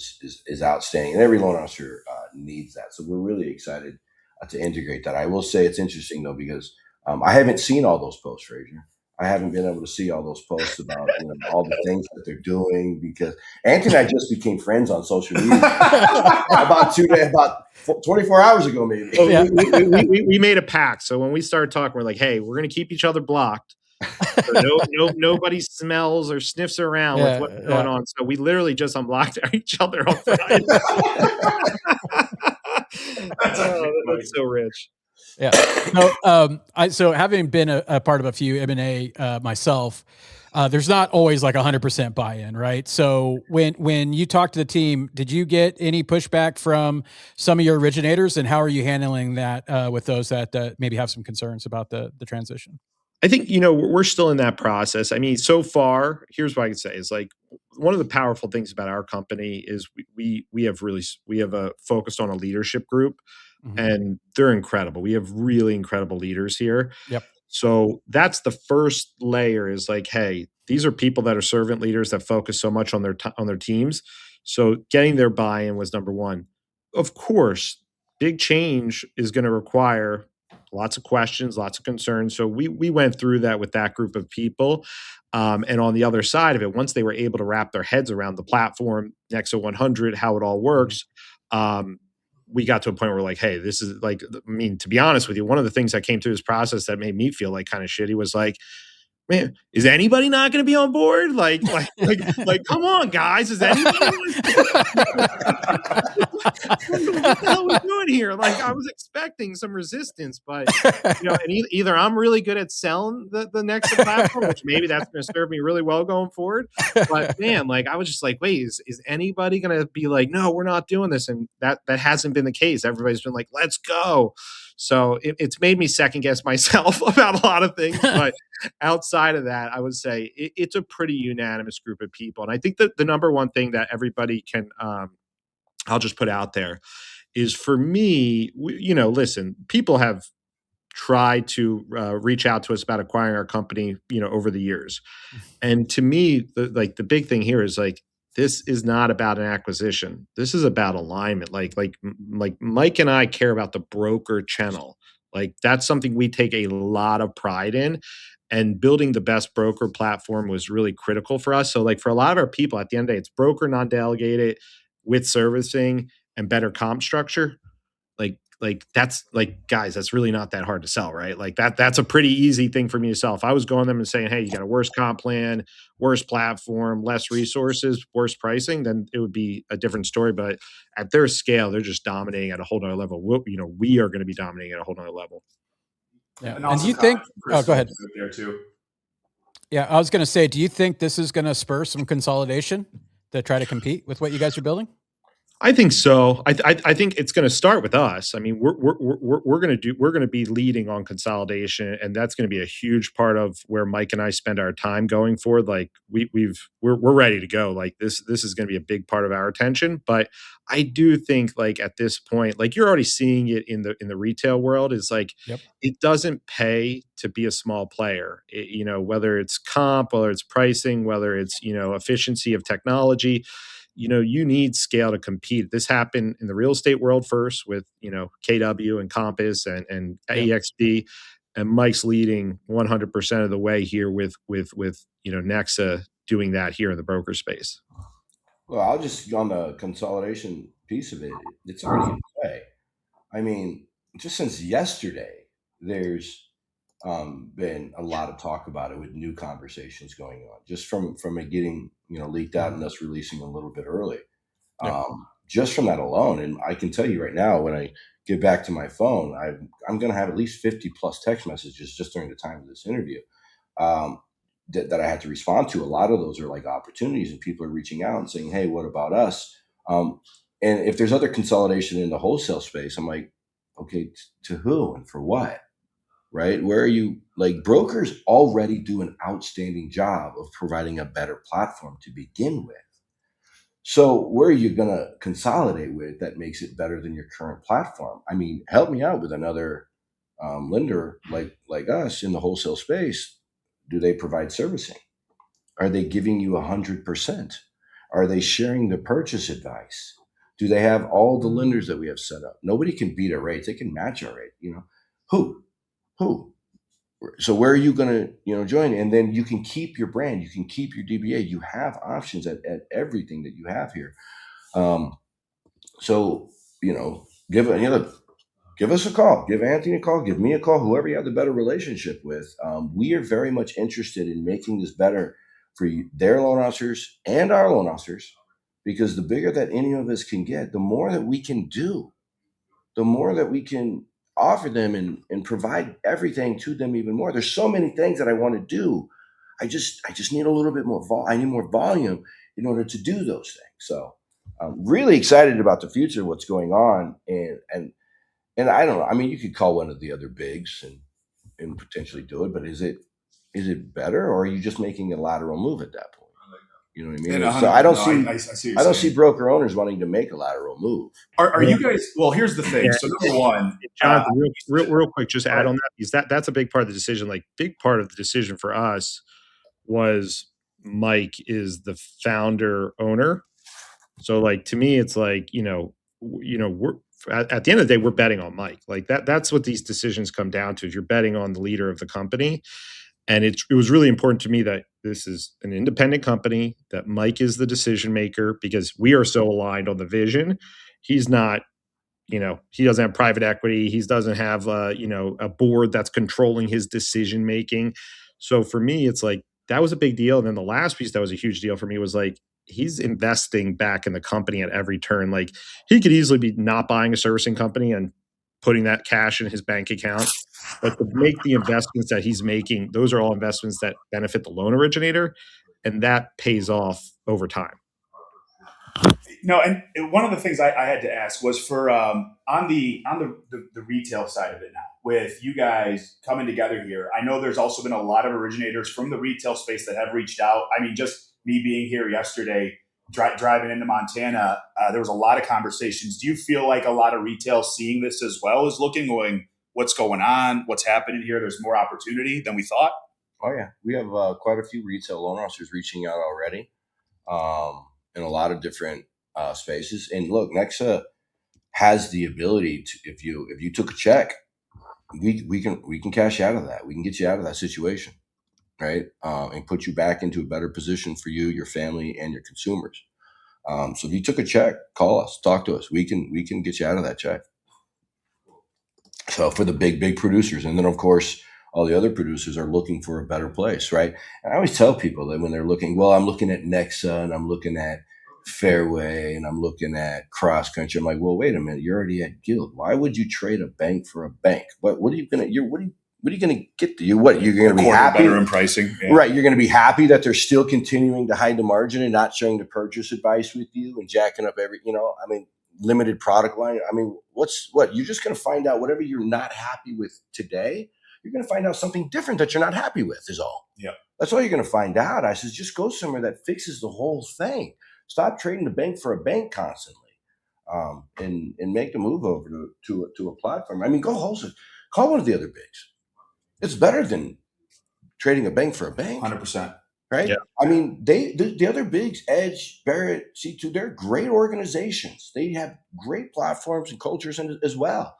Speaker 2: is outstanding, and every loan officer needs that. So we're really excited to integrate that. I will say it's interesting though, because I haven't seen all those posts, Frazier. I haven't been able to see all those posts about all the things that they're doing, because Anthony and I just became friends on social media about 24 hours ago, maybe.
Speaker 4: We made a pact. So when we started talking, we're like, hey, we're going to keep each other blocked. So nobody smells or sniffs around with what's going on. So we literally just unblocked each other on Friday. That's so rich.
Speaker 3: Yeah. So having been a part of a few M&A myself, there's not always like 100% buy-in, right? So when you talk to the team, did you get any pushback from some of your originators, and how are you handling that with those that maybe have some concerns about the transition?
Speaker 4: I think, we're still in that process. I mean, so far, here's what I can say is, like, one of the powerful things about our company is we have a focused on a leadership group, and they're incredible. We have really incredible leaders here.
Speaker 3: Yep.
Speaker 4: So that's the first layer, is like, hey, these are people that are servant leaders that focus so much on their teams. So getting their buy-in was number one. Of course, big change is going to require lots of questions, lots of concerns. So we went through that with that group of people. And on the other side of it, once they were able to wrap their heads around the platform, Nexa 100, how it all works, we got to a point where we're like, hey, this is like, I mean, to be honest with you, one of the things that came through this process that made me feel like kind of shitty was like, man, is anybody not going to be on board? Like, come on, guys. Is anybody? What the hell are we doing here? Like, I was expecting some resistance, but and either I'm really good at selling the next platform, which maybe that's going to serve me really well going forward. But man, like, I was just like, wait, is anybody going to be like, no, we're not doing this? And that hasn't been the case. Everybody's been like, let's go. So it's made me second guess myself about a lot of things, but outside of that, I would say it's a pretty unanimous group of people. And I think that the number one thing that everybody can, I'll just put out there is, for me, listen, people have tried to reach out to us about acquiring our company, over the years. And to me, the big thing here is like, this is not about an acquisition. This is about alignment. Like Mike and I care about the broker channel. Like, that's something we take a lot of pride in. And building the best broker platform was really critical for us. So, like, for a lot of our people, at the end of the day, it's broker non-delegated with servicing and better comp structure. Like that's like, guys, that's really not that hard to sell, right? Like that's a pretty easy thing for me to sell. If I was going to them and saying, hey, you got a worse comp plan, worse platform, less resources, worse pricing, then it would be a different story. But at their scale, they're just dominating at a whole nother level. We are going to be dominating at a whole nother level.
Speaker 3: Yeah. And do you think, go ahead.
Speaker 1: There too.
Speaker 3: Yeah, I was going to say, do you think this is going to spur some consolidation to try to compete with what you guys are building?
Speaker 4: I think so. I think it's going to start with us. I mean, we're going to be leading on consolidation, and that's going to be a huge part of where Mike and I spend our time going forward. Like we're ready to go. Like this is going to be a big part of our attention. But I do think, like, at this point, like, you're already seeing it in the retail world, is like, It doesn't pay to be a small player. Whether it's comp, whether it's pricing, whether it's efficiency of technology. You need scale to compete. This happened in the real estate world first with, KW and Compass and EXP, and Mike's leading 100% of the way here with Nexa doing that here in the broker space.
Speaker 2: Well, I'll just, on the consolidation piece of it, it's already in play. I mean, just since yesterday, there's been a lot of talk about it, with new conversations going on, just from it getting leaked out and us releasing a little bit early. Just from that alone, and I can tell you right now, when I get back to my phone, I'm going to have at least 50 plus text messages just during the time of this interview that I had to respond to. A lot of those are like opportunities, and people are reaching out and saying, "Hey, what about us?" And if there's other consolidation in the wholesale space, I'm like, okay, to who and for what? Right? Where are you? Like, brokers already do an outstanding job of providing a better platform to begin with. So where are you going to consolidate with that makes it better than your current platform? I mean, help me out with another lender like us in the wholesale space. Do they provide servicing? Are they giving you 100%? Are they sharing the purchase advice? Do they have all the lenders that we have set up? Nobody can beat our rates. They can match our rate. Who? So where are you going to join? And then you can keep your brand, you can keep your DBA. You have options at everything that you have here. So give us a call, give Anthony a call, give me a call, whoever you have the better relationship with. We are very much interested in making this better for their loan officers and our loan officers, because the bigger that any of us can get, the more that we can do, the more that we can offer them and provide everything to them even more. There's so many things that I want to do. I just need a little bit more I need more volume in order to do those things. So I'm really excited about the future of what's going on. And I don't know. I mean, you could call one of the other bigs and potentially do it, but is it better, or are you just making a lateral move at that point? You know what I mean? So I don't see broker owners wanting to make a lateral move.
Speaker 1: Are you guys? Well, here's the thing. So number one,
Speaker 4: Jonathan, real quick, just add on that, because that's a big part of the decision. Like, big part of the decision for us was Mike is the founder owner. So, like, to me, it's like, we're at the end of the day, we're betting on Mike. Like that's what these decisions come down to. Is you're betting on the leader of the company. And it was really important to me that this is an independent company, that Mike is the decision maker, because we are so aligned on the vision. He's not, he doesn't have private equity. He doesn't have, a board that's controlling his decision making. So for me, it's like that was a big deal. And then the last piece that was a huge deal for me was like he's investing back in the company at every turn. Like he could easily be not buying a servicing company and putting that cash in his bank account. But to make the investments that he's making, those are all investments that benefit the loan originator, and that pays off over time.
Speaker 1: No, and one of the things I had to ask was for on the retail side of it now, with you guys coming together here. I know there's also been a lot of originators from the retail space that have reached out. I mean, just me being here yesterday, driving into Montana, there was a lot of conversations. Do you feel like a lot of retail seeing this as well is looking, going, what's going on, what's happening here? There's more opportunity than we thought.
Speaker 2: Oh yeah, we have quite a few retail loan officers reaching out already, in a lot of different spaces. And look, Nexa has the ability to, if you took a check, we can cash out of that. We can get you out of that situation, right? And put you back into a better position for you, your family, and your consumers. So if you took a check, call us, talk to us. We can get you out of that check. So for the big producers, and then of course all the other producers are looking for a better place, right? And I always tell people that when they're looking, well, I'm looking at Nexa and I'm looking at Fairway and I'm looking at Cross Country. I'm like, well, wait a minute, you're already at Guild. Why would you trade a bank for a bank? What are you gonna get to? You're gonna be happy
Speaker 1: better in pricing, yeah.
Speaker 2: Right? You're gonna be happy that they're still continuing to hide the margin and not sharing the purchase advice with you and jacking up limited product line. I mean, you're just going to find out whatever you're not happy with today, you're going to find out something different that you're not happy with is all.
Speaker 1: Yeah.
Speaker 2: That's all you're going to find out. I says, just go somewhere that fixes the whole thing. Stop trading the bank for a bank constantly, and make the move over to a platform. I mean, go wholesale. Call one of the other bigs. It's better than trading a bank for a bank.
Speaker 1: 100%.
Speaker 2: Right?
Speaker 4: Yeah.
Speaker 2: I mean, the other bigs, Edge, Barrett, C2, they're great organizations. They have great platforms and cultures as well.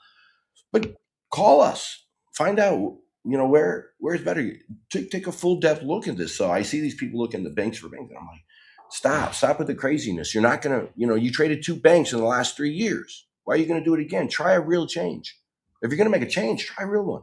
Speaker 2: But call us, find out, where's better. Take a full depth look at this. So I see these people looking at banks for banks, and I'm like, stop with the craziness. You're not gonna, you traded 2 banks in the last 3 years. Why are you gonna do it again? Try a real change. If you're gonna make a change, try a real one.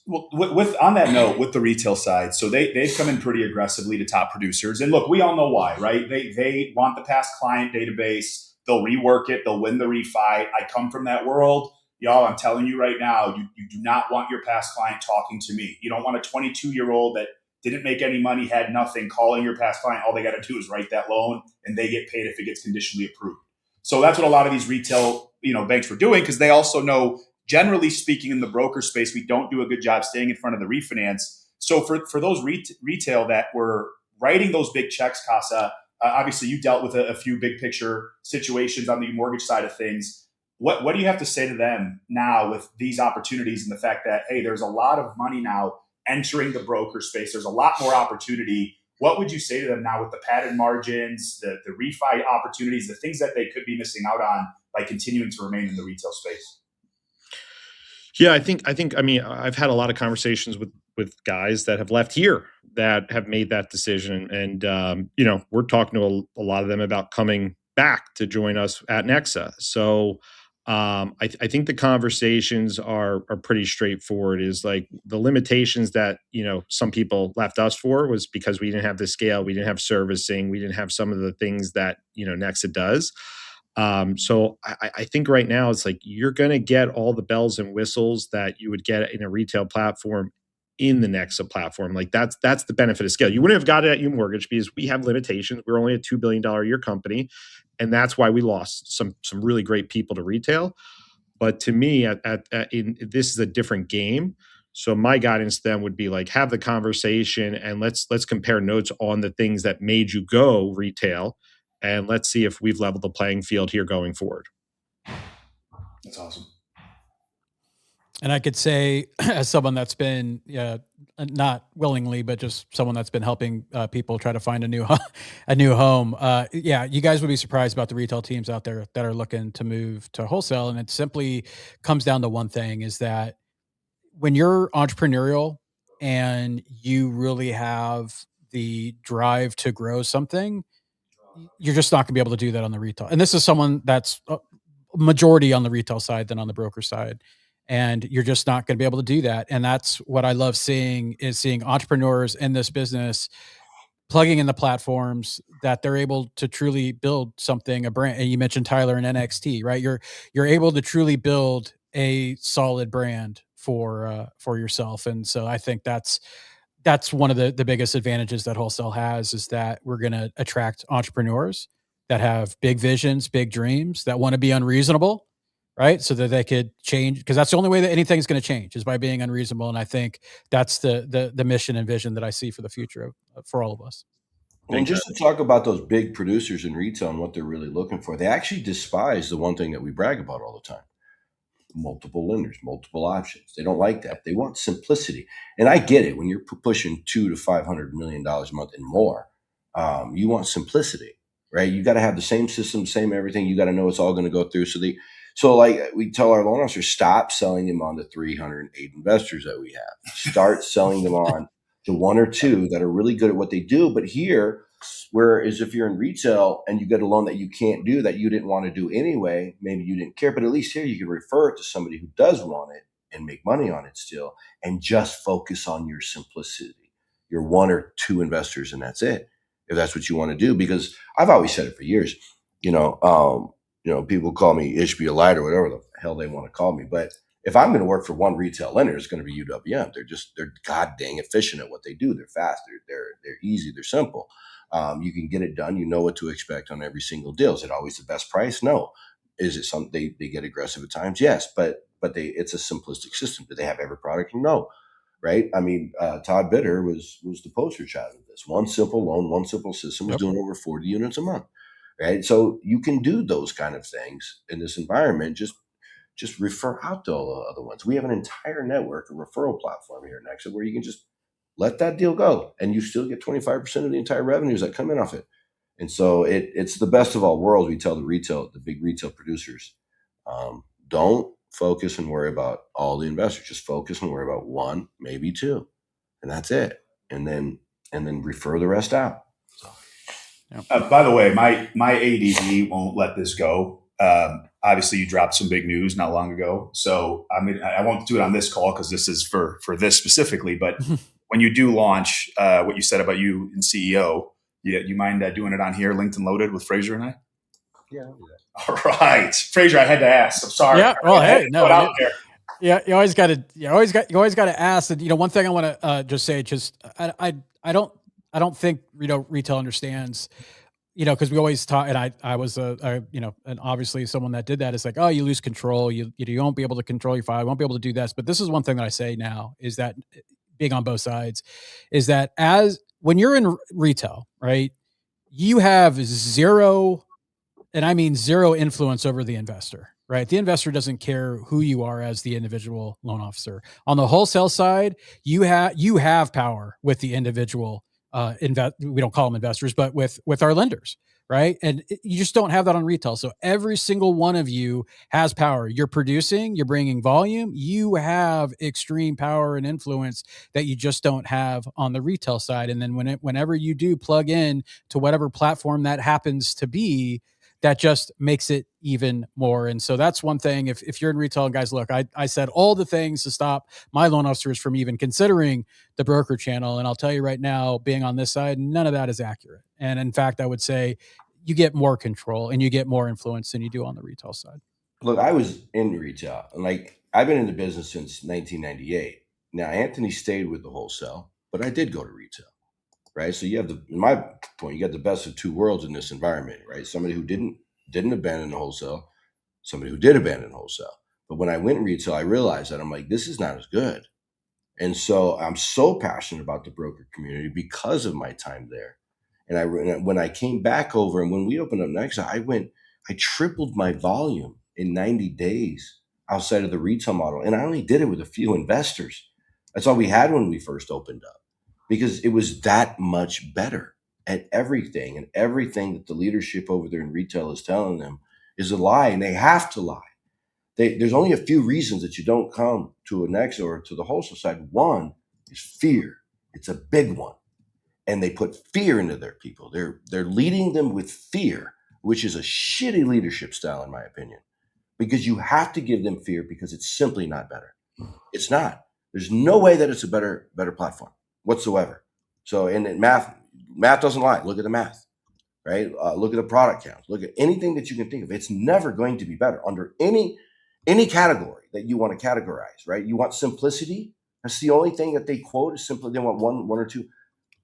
Speaker 1: Well, with on that note, with the retail side, so they've come in pretty aggressively to top producers, and look, we all know why, right? They want the past client database. They'll rework it. They'll win the refi. I come from that world, y'all. I'm telling you right now, you do not want your past client talking to me. You don't want a 22-year-old that didn't make any money, had nothing, calling your past client. All they got to do is write that loan, and they get paid if it gets conditionally approved. So that's what a lot of these retail, banks were doing, because they also know, generally speaking, in the broker space, we don't do a good job staying in front of the refinance. So for those retail that were writing those big checks, Casa, obviously you dealt with a few big picture situations on the mortgage side of things. What do you have to say to them now with these opportunities and the fact that, hey, there's a lot of money now entering the broker space. There's a lot more opportunity. What would you say to them now with the padded margins, the refi opportunities, the things that they could be missing out on by continuing to remain in the retail space?
Speaker 4: Yeah, I think. I mean, I've had a lot of conversations with guys that have left here that have made that decision, and we're talking to a lot of them about coming back to join us at Nexa. So I think the conversations are pretty straightforward. Is like the limitations that some people left us for was because we didn't have the scale, we didn't have servicing, we didn't have some of the things that Nexa does. So I think right now it's like you're going to get all the bells and whistles that you would get in a retail platform in the Nexa platform. Like that's the benefit of scale. You wouldn't have got it at UMortgage because we have limitations. We're only a $2 billion a year company, and that's why we lost some really great people to retail. But to me, this is a different game. So my guidance to them would be like, have the conversation and let's compare notes on the things that made you go retail. And let's see if we've leveled the playing field here going forward.
Speaker 1: That's awesome.
Speaker 3: And I could say, as someone that's been not willingly, but just someone that's been helping people try to find a new home. You guys would be surprised about the retail teams out there that are looking to move to wholesale. And it simply comes down to one thing: is that when you're entrepreneurial and you really have the drive to grow something, you're just not going to be able to do that on the retail. And this is someone that's majority on the retail side than on the broker side. and you're just not going to be able to do that. And that's what I love seeing entrepreneurs in this business plugging in the platforms that they're able to truly build something, a brand. And you mentioned Tyler and NXT, right? You're able to truly build a solid brand for yourself. And so I think that's one of the biggest advantages that Wholesale has, is that we're going to attract entrepreneurs that have big visions, big dreams, that want to be unreasonable, right? So that they could change, because that's the only way that anything's going to change, is by being unreasonable. And I think that's the mission and vision that I see for the future for all of us.
Speaker 2: And just to talk about those big producers in retail and what they're really looking for, they actually despise the one thing that we brag about all the time: multiple lenders, multiple options. They don't like that. They want simplicity. And I get it. When you're pushing $200 to $500 million a month and more, you want simplicity, right? You got to have the same system, same everything. You got to know it's all going to go through. So like we tell our loan officers, stop selling them on the 308 investors that we have. Start selling them on the one or two that are really good at what they do. But here, whereas if you're in retail and you get a loan that you can't do, that you didn't want to do anyway, maybe you didn't care, but at least here you can refer it to somebody who does want it and make money on it still, and just focus on your simplicity, your one or two investors, and that's it, if that's what you want to do. Because I've always said it for years, people call me Ishbia Light or whatever the hell they want to call me, but if I'm going to work for one retail lender, it's going to be UWM. They're god dang efficient at what they do. They're fast. They're easy. They're simple. You can get it done. You know what to expect on every single deal. Is it always the best price? No. Is it something they get aggressive at times? Yes, but it's a simplistic system. Do they have every product? No. Right? I mean, Todd Bitter was the poster child of this. One simple loan, one simple system, was doing over 40 units a month. Right? So you can do those kind of things in this environment. Just refer out to all the other ones. We have an entire network, a referral platform here at Nexa, where you can just let that deal go, and you still get 25% of the entire revenues that come in off it. And so it's the best of all worlds. We tell the big retail producers, don't focus and worry about all the investors. Just focus and worry about one, maybe two, and that's it. And then refer the rest out.
Speaker 1: By the way, my ADD won't let this go. Obviously, you dropped some big news not long ago, so I won't do it on this call because this is for this specifically. But when you do launch, what you said about you and CEO, you mind doing it on here, linked and loaded with Frazier and I?
Speaker 2: Yeah.
Speaker 1: All right, Frazier, I had to ask. I'm sorry.
Speaker 3: Yeah. Well, hey, no.
Speaker 1: Out there.
Speaker 3: Yeah, you always got to ask. And one thing I want to just say, I don't think retail understands. Because we always talk, and I was and obviously someone that did that. It's like, oh, you lose control. You won't be able to control your file. You won't be able to do this. But this is one thing that I say now, is that being on both sides, is that when you're in retail, right, you have zero, and I mean zero, influence over the investor, right? The investor doesn't care who you are as the individual loan officer. On the wholesale side, you have power with the individual we don't call them investors, but with our lenders, right? And you just don't have that on retail. So every single one of you has power. You're producing, you're bringing volume, you have extreme power and influence that you just don't have on the retail side. And then whenever you do plug in to whatever platform that happens to be, that just makes it even more. And so that's one thing. If you're in retail, and guys, look, I said all the things to stop my loan officers from even considering the broker channel. And I'll tell you right now, being on this side, none of that is accurate. And in fact, I would say you get more control and you get more influence than you do on the retail side. Look,
Speaker 2: I was in retail. Like, I've been in the business since 1998. Now, Anthony stayed with the wholesale, but I did go to retail. Right. So you have in my point, you got the best of two worlds in this environment, right? Somebody who didn't abandon the wholesale, somebody who did abandon wholesale. But when I went retail, I realized that I'm like, this is not as good. And so I'm so passionate about the broker community because of my time there. And when I came back over and when we opened up Nexa, I tripled my volume in 90 days outside of the retail model. And I only did it with a few investors. That's all we had when we first opened up, because it was that much better at everything. And everything that the leadership over there in retail is telling them is a lie, and they have to lie. There's only a few reasons that you don't come to a Nexa or to the wholesale side. One is fear. It's a big one. And they put fear into their people. They're leading them with fear, which is a shitty leadership style, in my opinion. because you have to give them fear because it's simply not better. It's not. There's no way that it's a better platform whatsoever. So, and math doesn't lie. Look at the math, right? Look at the product counts. Look at anything that you can think of. It's never going to be better under any category that you want to categorize, right? You want simplicity. That's the only thing that they quote is simply they want one or two.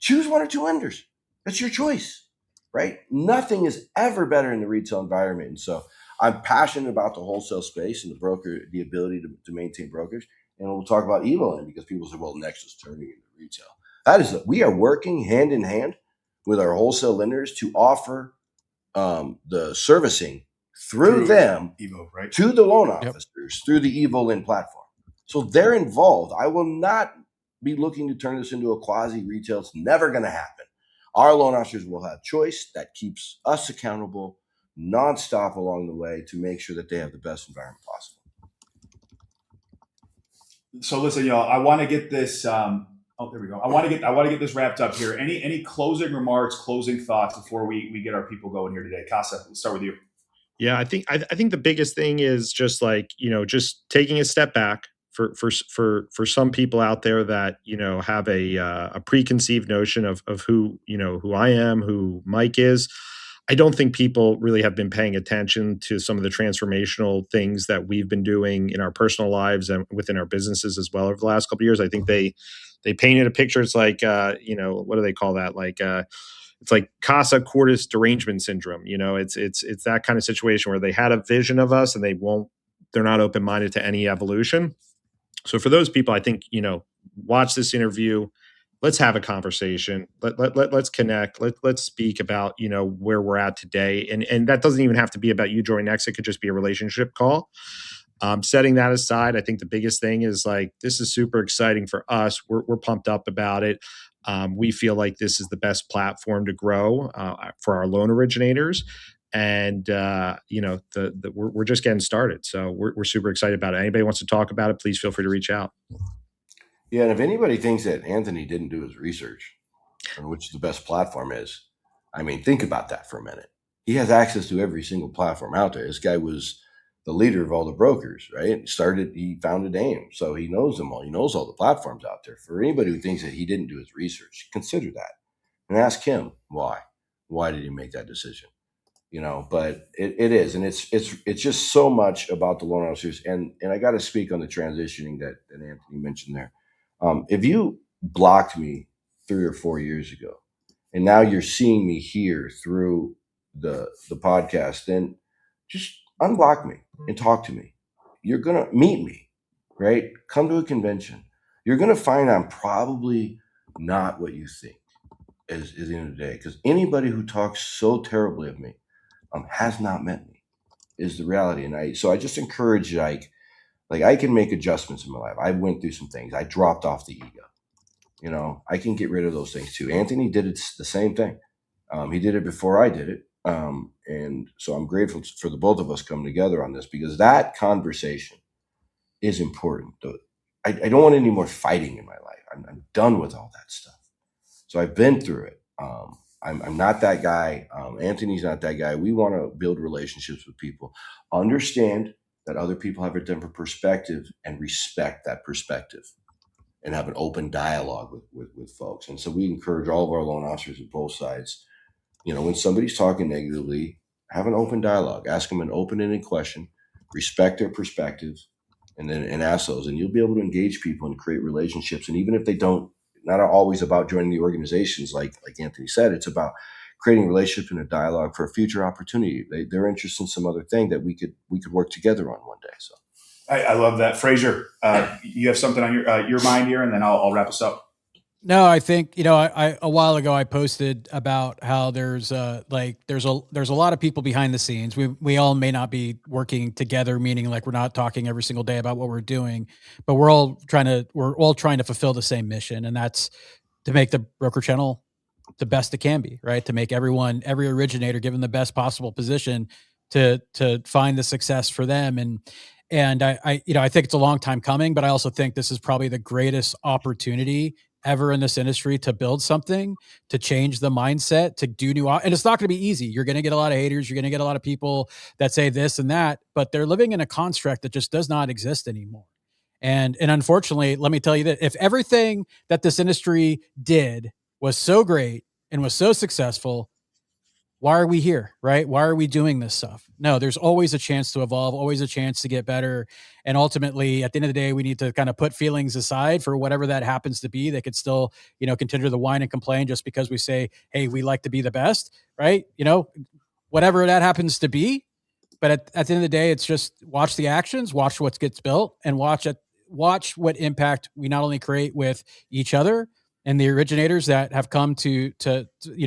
Speaker 2: Choose one or two lenders. That's your choice, right? Nothing is ever better in the retail environment. And so I'm passionate about the wholesale space and the ability to maintain brokers. And we'll talk about EVO because people say, well, next is turning into retail. We are working hand in hand with our wholesale lenders to offer the servicing through them
Speaker 1: EVO, right?
Speaker 2: to the loan officers through the EVO Lend platform. So they're involved. I will not be looking to turn this into a quasi retail. It's never going to happen. Our loan officers will have choice that keeps us accountable nonstop along the way to make sure that they have the best environment possible.
Speaker 1: So listen, y'all, I want to get this. There we go. I want to get this wrapped up here. Any closing remarks, closing thoughts before we get our people going here today? Casa, let's start with you.
Speaker 4: Yeah, I think the biggest thing is just like, just taking a step back for some people out there that, have a preconceived notion of who I am, who Mike is. I don't think people really have been paying attention to some of the transformational things that we've been doing in our personal lives and within our businesses as well over the last couple of years. I think they painted a picture. It's like, what do they call that? Like, it's like Casa Kortas derangement syndrome. It's that kind of situation where they had a vision of us and they're not open-minded to any evolution. So for those people, I think, watch this interview. Let's have a conversation. Let's connect. Let's speak about, where we're at today. And that doesn't even have to be about you joining next. It could just be a relationship call. Setting that aside, I think the biggest thing is like, this is super exciting for us. We're pumped up about it. We feel like this is the best platform to grow for our loan originators. And, we're just getting started. So we're super excited about it. Anybody wants to talk about it, please feel free to reach out.
Speaker 2: Yeah, and if anybody thinks that Anthony didn't do his research on which the best platform is, I mean, think about that for a minute. He has access to every single platform out there. This guy was the leader of all the brokers, right? He founded AIME, so he knows them all. He knows all the platforms out there. For anybody who thinks that he didn't do his research, consider that and ask him why. Why did he make that decision? But it is, and it's just so much about the loan officers. And I got to speak on the transitioning that Anthony mentioned there. If you blocked me 3 or 4 years ago, and now you're seeing me here through the podcast, then just unblock me and talk to me. You're going to meet me, right? Come to a convention. You're going to find I'm probably not what you think at the end of the day, because anybody who talks so terribly of me has not met me, is the reality. And so I just encourage you, like I can make adjustments in my life. I went through some things. I dropped off the ego. I can get rid of those things too. Anthony did it the same thing. He did it before I did it. And so I'm grateful for the both of us coming together on this, because that conversation is important. I don't want any more fighting in my life. I'm done with all that stuff. So I've been through it. I'm not that guy. Anthony's not that guy. We want to build relationships with people, understand that other people have a different perspective, and respect that perspective, and have an open dialogue with folks. And so we encourage all of our loan officers at both sides, when somebody's talking negatively, have an open dialogue, ask them an open-ended question, respect their perspective, and ask those, and you'll be able to engage people and create relationships. And even if they don't, not always about joining the organizations, like Anthony said, it's about creating a relationship and a dialogue for a future opportunity. They're interested in some other thing that we could work together on one day. So
Speaker 1: I love that. Frazier, you have something on your mind here, and then I'll wrap us up.
Speaker 3: No, I think, I a while ago I posted about how there's a lot of people behind the scenes. We all may not be working together, meaning like we're not talking every single day about what we're doing, but we're all trying to fulfill the same mission, and that's to make the broker channel the best it can be, right? To make every originator given the best possible position to find the success for them. And I think it's a long time coming, but I also think this is probably the greatest opportunity ever in this industry to build something, to change the mindset, to do new, and it's not going to be easy. You're going to get a lot of haters. You're going to get a lot of people that say this and that, but they're living in a construct that just does not exist anymore. And unfortunately, let me tell you that if everything that this industry did was so great and was so successful, why are we here, right? Why are we doing this stuff? No, there's always a chance to evolve, always a chance to get better. And ultimately, at the end of the day, we need to kind of put feelings aside for whatever that happens to be. They could still, continue to whine and complain just because we say, hey, we like to be the best, right? Whatever that happens to be. But at the end of the day, it's just watch the actions, watch what gets built, and watch what impact we not only create with each other and the originators that have come to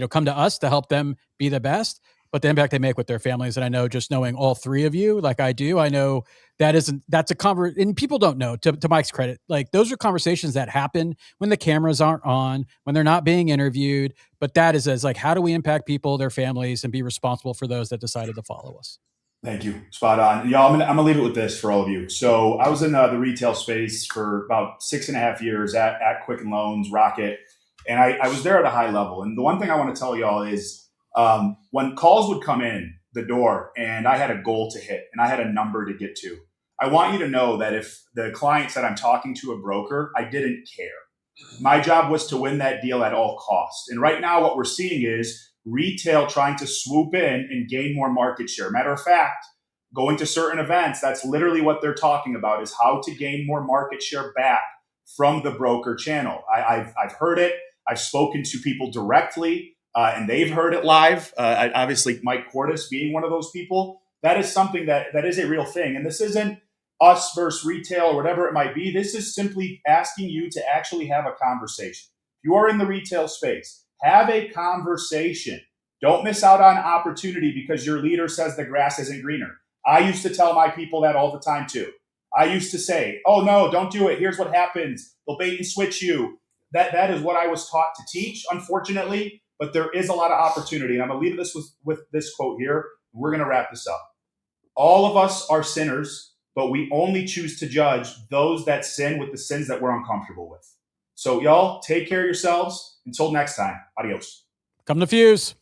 Speaker 3: come to us to help them be the best, but the impact they make with their families. And I know, just knowing all three of you like I do, I know that's a conversation, and people don't know, to Mike's credit, like those are conversations that happen when the cameras aren't on, when they're not being interviewed. But that is as like, how do we impact people, their families, and be responsible for those that decided to follow us?
Speaker 1: Thank you. Spot on. Y'all, I'm gonna leave it with this for all of you. So I was in the retail space for about 6.5 years at Quicken Loans, Rocket, and I was there at a high level. And the one thing I want to tell y'all is when calls would come in the door and I had a goal to hit and I had a number to get to, I want you to know that if the client said I'm talking to a broker, I didn't care. My job was to win that deal at all costs. And right now what we're seeing is retail trying to swoop in and gain more market share. Matter of fact, going to certain events, that's literally what they're talking about, is how to gain more market share back from the broker channel. I've heard it. I've spoken to people directly, and they've heard it live. Obviously, Mike Kortas being one of those people. That is something that is a real thing. And this isn't us versus retail or whatever it might be. This is simply asking you to actually have a conversation. If you are in the retail space, have a conversation. Don't miss out on opportunity because your leader says the grass isn't greener. I used to tell my people that all the time too. I used to say, oh no, don't do it. Here's what happens. They'll bait and switch you. That is what I was taught to teach, unfortunately, but there is a lot of opportunity. And I'm going to leave this with this quote here. We're going to wrap this up. All of us are sinners, but we only choose to judge those that sin with the sins that we're uncomfortable with. So y'all, take care of yourselves. Until next time, adios.
Speaker 3: Come to Fuse.